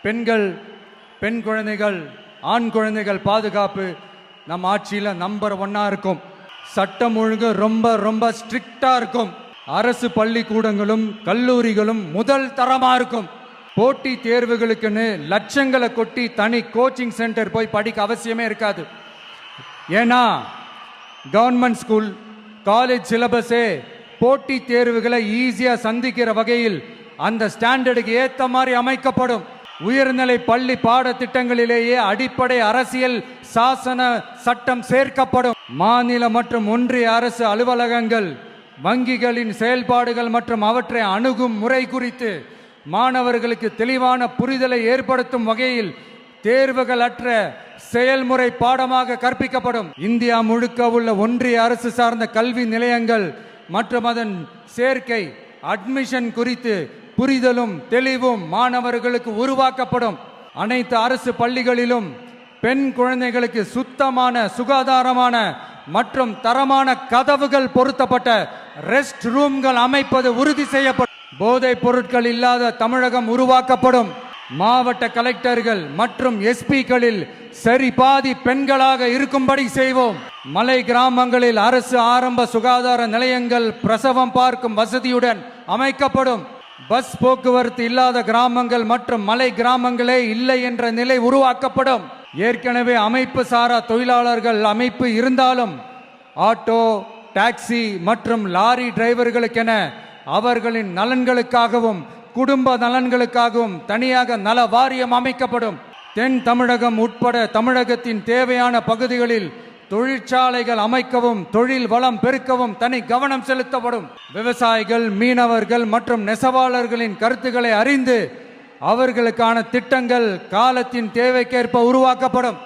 பெண்கள், பெண் குழந்தைகள், ஆண் குழந்தைகள் பாதுகாப்பு நம் ஆட்சியில் நம்பர் 1 இருக்கும். சட்டம் ஒழுங்கு ரொம்ப ரொம்ப ஸ்ட்ரிக்டா இருக்கும். அரசு பள்ளிக்கூடங்களும் கல்லூரிகளும் முதல் தரமா இருக்கும். போட்டி தேர்வுகளுக்குன்னு லட்சங்களை கொட்டி தனி கோச்சிங் சென்டர் போய் படிக்க அவசியமே இருக்காது. ஏன்னா கவர்மெண்ட் ஸ்கூல், காலேஜ் சிலபஸே போட்டி தேர்வுகளை ஈஸியா சந்திக்கிற வகையில் அந்த ஸ்டாண்டர்டுக்கு ஏத்த மாதிரி அமைக்கப்படும். உயர்நிலை பள்ளி பாடத்திட்டங்களிலேயே அடிப்படை அரசியல் சாசன சட்டம் சேர்க்கப்படும். மாநில மற்றும் ஒன்றிய அரசு அலுவலகங்கள், வங்கிகளின் செயல்பாடுகள் மற்றும் அவற்றை அணுகும் முறை குறித்து மாணவர்களுக்கு தெளிவான புரிதலை ஏற்படுத்தும் வகையில் தேர்வுகள் அற்ற செயல்முறை பாடமாக கற்பிக்கப்படும். இந்தியா முழுக்க உள்ள ஒன்றிய அரசு சார்ந்த கல்வி நிலையங்கள் மற்றும் அதன் சேர்க்கை அட்மிஷன் குறித்து புரிதலும் தெளிவும் மாணவர்களுக்கு உருவாக்கப்படும். அனைத்து அரசு பள்ளிகளிலும் பெண் குழந்தைகளுக்கு சுத்தமான, சுகாதாரமான மற்றும் தரமான கதவுகள் பொருத்தப்பட்ட ரெஸ்ட் ரூம்கள் அமைப்பது உறுதி செய்யப்படும். போதைப் பொருட்கள் இல்லாத தமிழகம் உருவாக்கப்படும். மாவட்ட கலெக்டர்கள் மற்றும் எஸ்பிக்களில் சரி பாதி பெண்களாக இருக்கும்படி செய்வோம். மலை கிராமங்களில் அரசு ஆரம்ப சுகாதார நிலையங்கள் பிரசவம் பார்க்கும் வசதியுடன் அமைக்கப்படும். பஸ் போக்குவரத்து இல்லாத கிராமங்கள் மற்றும் மலை கிராமங்களே இல்லை என்ற நிலை உருவாக்கப்படும். ஏற்கனவே அமைப்பு சாரா தொழிலாளர்கள் அமைப்பு இருந்தாலும் ஆட்டோ, டாக்ஸி மற்றும் லாரி டிரைவர்களுக்கென அவர்களின் நலன்களுக்காகவும் குடும்ப நலன்களுக்காகவும் தனியாக நல வாரியம் அமைக்கப்படும். தென் தமிழகம் உட்பட தமிழகத்தின் தேவையான பகுதிகளில் தொழிற்சாலைகள் அமைக்கவும் தொழில் வளம் பெருக்கவும் தனி கவனம் செலுத்தப்படும். விவசாயிகள், மீனவர்கள் மற்றும் நெசவாளர்களின் கருத்துக்களை அறிந்து அவர்களுக்கான திட்டங்கள் காலத்தின் தேவைக்கேற்ப உருவாக்கப்படும்.